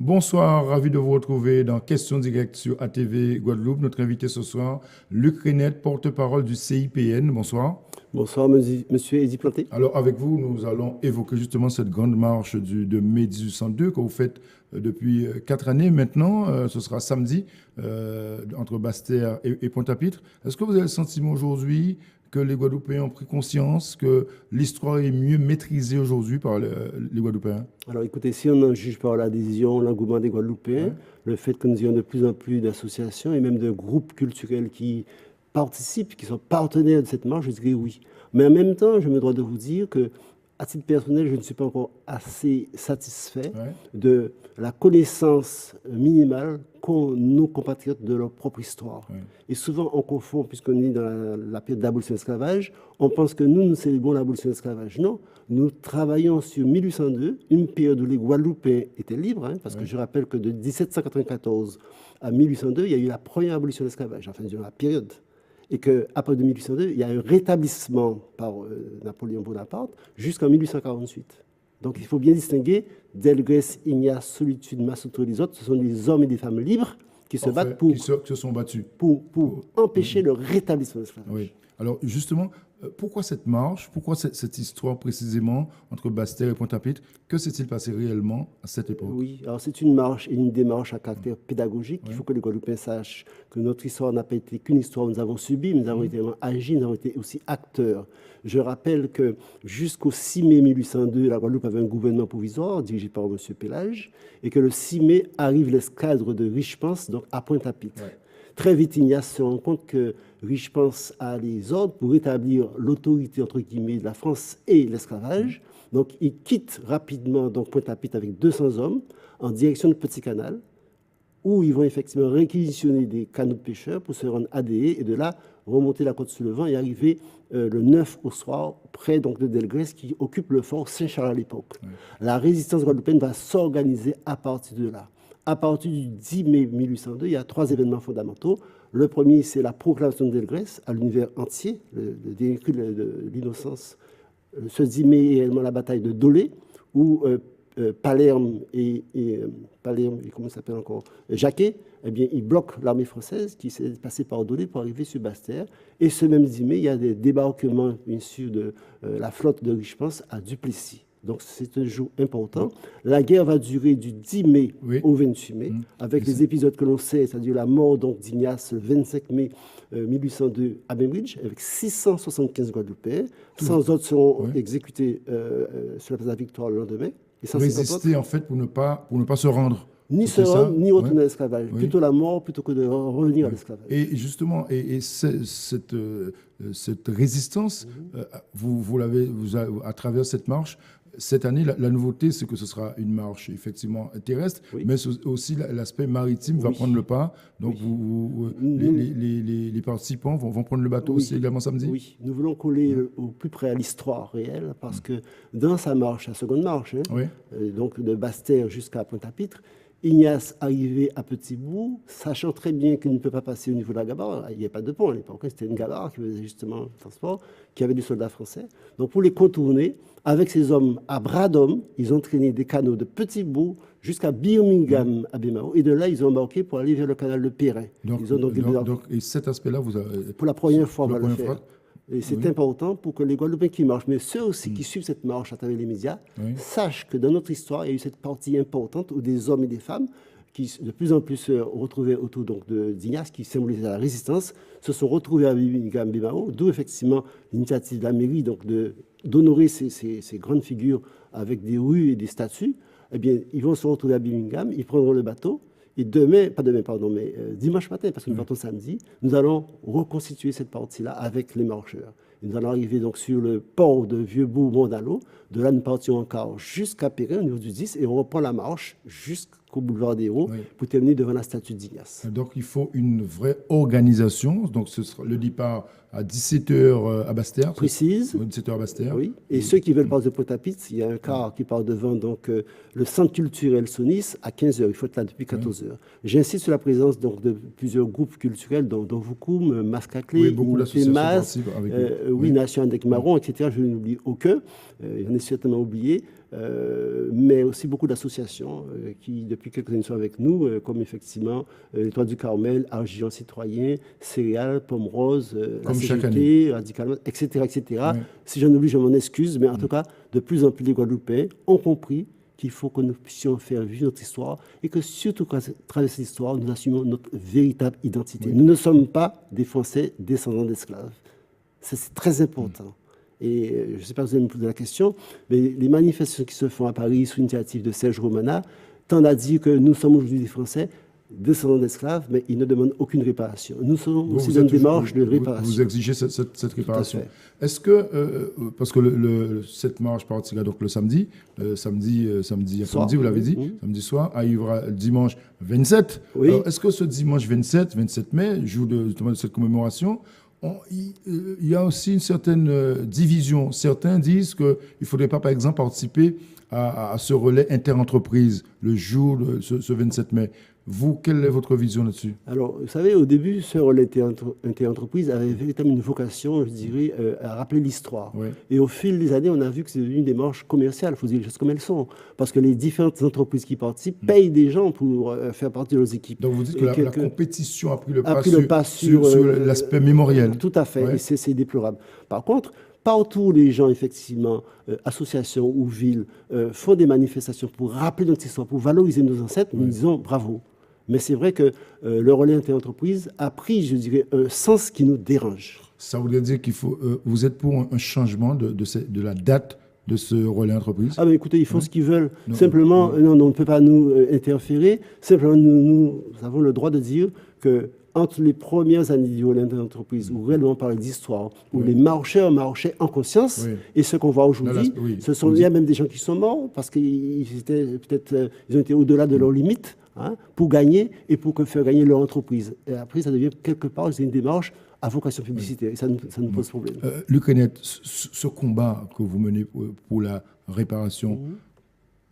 Bonsoir, ravi de vous retrouver dans Questions directes sur ATV Guadeloupe. Notre invité ce soir, Luc Renet, porte-parole du CIPN. Bonsoir. Bonsoir, monsieur Eddy Planté. Alors, avec vous, nous allons évoquer justement cette grande marche de mai 1802 que vous faites depuis 4 années maintenant. Ce sera samedi entre Basse-Terre et Pointe-à-Pitre. Est-ce que vous avez le sentiment aujourd'hui que les Guadeloupéens ont pris conscience que l'histoire est mieux maîtrisée aujourd'hui par les Guadeloupéens? Alors écoutez, si on en juge par l'adhésion, l'engouement des Guadeloupéens, le fait que nous ayons de plus en plus d'associations et même de groupes culturels qui participent, qui sont partenaires de cette marche, je dirais oui. Mais en même temps, je me dois de vous dire que, à titre personnel, je ne suis pas encore assez satisfait de la connaissance minimale qu'ont nos compatriotes de leur propre histoire. Et souvent, on confond, puisqu'on est dans la période d'abolition de l'esclavage, on pense que nous célébrons l'abolition de l'esclavage. Non, nous travaillons sur 1802, une période où les Guadeloupéens étaient libres, parce que je rappelle que de 1794 à 1802, il y a eu la première abolition de l'esclavage, enfin, durant la période. Et qu'après 1802, il y a un rétablissement par Napoléon Bonaparte jusqu'en 1848. Donc il faut bien distinguer Delgrès, Ignace, Solitude, Massoto et les autres. Ce sont des hommes et des femmes libres qui se battent pour, qui se sont battus pour empêcher le rétablissement de l'esclavage. Oui. Alors justement, pourquoi cette marche, pourquoi cette histoire précisément entre Basse-Terre et Pointe-à-Pitre? Que s'est-il passé réellement à cette époque? Oui, alors c'est une marche et une démarche à caractère pédagogique. Il faut que les Guadeloupéens sachent que notre histoire n'a pas été qu'une histoire où nous avons subi, mais nous avons été agi, nous avons été aussi acteurs. Je rappelle que jusqu'au 6 mai 1802, la Guadeloupe avait un gouvernement provisoire dirigé par M. Pélage, et que le 6 mai arrive l'escadre de Richepense, donc à Pointe-à-Pitre. Très vite, Ignace se rend compte que Richepense a les ordres pour rétablir l'autorité, entre guillemets, de la France et l'esclavage. Donc, il quitte rapidement Pointe-à-Pitre avec 200 hommes en direction de Petit Canal, où ils vont effectivement réquisitionner des canots de pêcheurs pour se rendre à Déé et de là remonter la côte sous le vent et arriver le 9 au soir, près de Delgrès, qui occupe le fort Saint-Charles à l'époque. La résistance guadeloupéenne va s'organiser à partir de là. À partir du 10 mai 1802, il y a 3 événements fondamentaux. Le premier, c'est la proclamation de Delgrès à l'univers entier, le véhicule de l'innocence. Ce 10 mai, également la bataille de Dolé, où Palerme et comment s'appelle encore Jacquet, eh bien, ils bloquent l'armée française qui s'est passée par Dolé pour arriver sur Basse-Terre. Et ce même 10 mai, il y a des débarquements, bien sûr, de la flotte de Richepense à Duplessis. Donc, c'est un jour important. La guerre va durer du 10 mai au 28 mai, avec les épisodes que l'on sait, c'est-à-dire la mort d'Ignace le 25 mai 1802 à Bainbridge, avec 675 Guadeloupéens. 100 autres seront exécutés sur la place de la Victoire le lendemain. Résister, en fait, pour ne pas se rendre. Ni se rendre, ni retourner à l'esclavage. Plutôt la mort, plutôt que de revenir à l'esclavage. Et justement, cette résistance, à travers cette marche, cette année, la nouveauté, c'est que ce sera une marche effectivement terrestre, mais aussi l'aspect maritime va prendre le pas. Donc, les participants vont prendre le bateau aussi également samedi. Oui, nous voulons coller au plus près à l'histoire réelle, parce que dans sa marche, la seconde marche, donc de Basse-Terre jusqu'à Pointe-à-Pitre, Ignace arrivait à Petit-Bout, sachant très bien qu'il ne peut pas passer au niveau de la gabarre. Il n'y a pas de pont à l'époque, c'était une gabarre qui faisait justement le transport, qui avait des soldats français. Donc pour les contourner, avec ces hommes à bras d'hommes, ils ont traîné des canaux de Petit-Bout jusqu'à Birmingham à Bémao. Et de là, ils ont embarqué pour aller vers le canal de Perrin. Et cet aspect-là, vous avez... Pour la première fois, on va le faire. Et c'est important pour que les Guadeloupéens qui marchent, mais ceux aussi qui suivent cette marche à travers les médias, sachent que dans notre histoire, il y a eu cette partie importante où des hommes et des femmes qui de plus en plus se retrouvaient autour d'Ignace, qui symbolisait la résistance, se sont retrouvés à Birmingham-Bémao, d'où effectivement l'initiative de la mairie d'honorer ces grandes figures avec des rues et des statues. Eh bien, ils vont se retrouver à Birmingham, ils prendront le bateau. Et dimanche matin, parce que nous partons samedi, nous allons reconstituer cette partie-là avec les marcheurs. Et nous allons arriver donc sur le port de Vieux-Bourg-Mondalo. De là, nous partions encore jusqu'à Perrin, au niveau du 10, et on reprend la marche jusqu'au boulevard des Héros pour terminer devant la statue d'Ignace. Donc, il faut une vraie organisation. Donc, ce sera le départ à 17h à Basse-Terre. Précise. 17h à Basse-Terre. Oui. Et ceux qui veulent partir de Pointe-à-Pitre, il y a un car qui part devant le centre culturel Sonis à 15h. Il faut être là depuis 14h. J'insiste sur la présence de plusieurs groupes culturels, dont Vukum, Mascaclé, Mas, Nation avec Marron, etc. Je n'oublie aucun. J'en ai certainement oublié. mais aussi beaucoup d'associations qui, depuis quelques années, sont avec nous, comme effectivement l'Étoile du Carmel, Argent Citoyen, Céréales, Pomme Rose, la CGT, Radicalement, etc. etc. Oui. Si j'en oublie, je m'en excuse, mais en tout cas, de plus en plus les Guadeloupéens ont compris qu'il faut que nous puissions faire vivre notre histoire et que surtout à travers cette histoire, nous assumons notre véritable identité. Oui. Nous ne sommes pas des Français descendants d'esclaves. C'est très important. Et je ne sais pas si vous allez me poser la question, mais les manifestations qui se font à Paris sous l'initiative de Serge Romana tendent à dire que nous sommes aujourd'hui des Français descendants d'esclaves, mais ils ne demandent aucune réparation. Nous sommes aussi dans une démarche de réparation. Vous exigez cette réparation. Est-ce que, parce que cette marche partira donc le samedi après-midi, vous l'avez dit, samedi soir, arrivera le dimanche 27. Oui. Alors, est-ce que ce dimanche 27 mai, jour de cette commémoration, il y a aussi une certaine division. Certains disent qu'il ne faudrait pas, par exemple, participer à ce relais interentreprise le jour de ce 27 mai. Vous, quelle est votre vision là-dessus? Alors, vous savez, au début, ce relais interentreprise avait véritablement une vocation, je dirais, à rappeler l'histoire. Oui. Et au fil des années, on a vu que c'est une démarche commerciale. Il faut dire les choses comme elles sont. Parce que les différentes entreprises qui participent payent des gens pour faire partie de leurs équipes. Donc, vous dites que la compétition a pris le pas sur l'aspect mémoriel. Tout à fait. Ouais. Et c'est déplorable. Par contre, partout où les gens, effectivement, associations ou villes, font des manifestations pour rappeler notre histoire, pour valoriser nos ancêtres, nous disons bravo. Mais c'est vrai que le relais interentreprise a pris, je dirais, un sens qui nous dérange. Ça voudrait dire qu'il faut. Vous êtes pour un changement de la date de ce relais entreprise? Ah ben écoutez, ils font ce qu'ils veulent. Non, simplement, non, on ne peut pas nous interférer. Simplement, nous avons le droit de dire que entre les premières années du relais interentreprise, où réellement on parlait d'histoire, où les marcheurs marchaient en conscience, et ce qu'on voit aujourd'hui, il y a même des gens qui sont morts parce qu'ils ont été au-delà de leurs limites. Pour gagner et pour faire gagner leur entreprise. Et après, ça devient quelque part une démarche à vocation publicitaire. Et ça nous pose problème. Luc Rennert, ce combat que vous menez pour la réparation,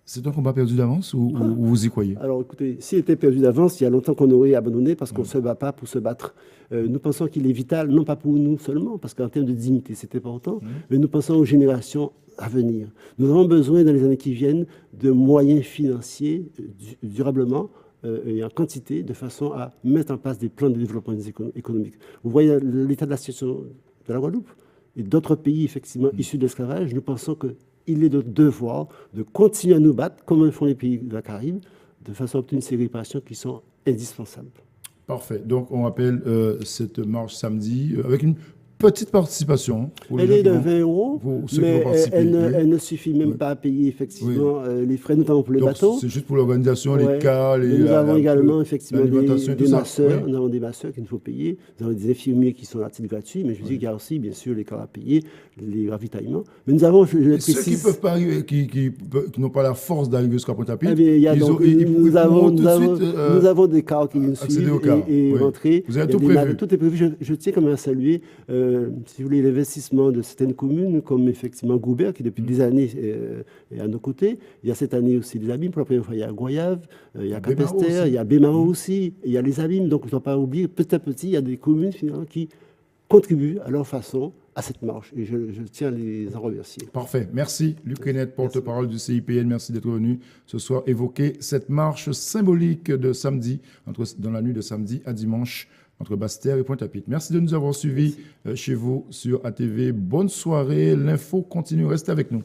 c'est un combat perdu d'avance ou vous y croyez? Alors écoutez, s'il était perdu d'avance, il y a longtemps qu'on aurait abandonné parce qu'on ne se bat pas pour se battre. Nous pensons qu'il est vital, non pas pour nous seulement, parce qu'en termes de dignité, c'est important, mais nous pensons aux générations à venir. Nous avons besoin, dans les années qui viennent, de moyens financiers durablement et en quantité, de façon à mettre en place des plans de développement économique. Vous voyez l'état de la situation de la Guadeloupe et d'autres pays, effectivement, issus de l'esclavage. Nous pensons qu'il est notre devoir de continuer à nous battre, comme le font les pays de la Caraïbe, de façon à obtenir ces réparations qui sont indispensables. Parfait. Donc, on rappelle cette marche samedi avec une petite participation. Elle est de 20 €, mais elle ne suffit même pas à payer effectivement les frais, notamment pour les bateaux. C'est juste pour l'organisation, les cas, nous avons également effectivement des masseurs. Nous avons des masseurs qu'il nous faut payer. Nous avons des infirmiers qui sont à titre gratuit, mais je dis qu'il y a aussi bien sûr les cas à payer, les ravitaillements. Mais nous avons, ceux qui ne peuvent pas arriver, qui n'ont pas la force d'arriver jusqu'à Pointe-à-Pitre, nous avons des cas qui nous suivent et rentrés. Vous avez tout prévu. Tout est prévu. Je tiens quand même à saluer si vous voulez, l'investissement de certaines communes, comme effectivement Goubert, qui depuis des années est à nos côtés. Il y a cette année aussi les abîmes. Pour la première fois, il y a Goyave, il y a Capester, il y a Bémaro aussi, il y a les abîmes. Donc, il ne faut pas oublier, petit à petit, il y a des communes finalement qui contribuent à leur façon à cette marche. Et je tiens à les en remercier. Parfait. Merci, Luc Rennert, porte-parole du CIPN. Merci d'être venu ce soir évoquer cette marche symbolique de samedi, dans la nuit de samedi à dimanche, entre Basse-Terre et Pointe-à-Pitre. Merci de nous avoir suivis chez vous sur ATV. Bonne soirée. L'info continue. Restez avec nous.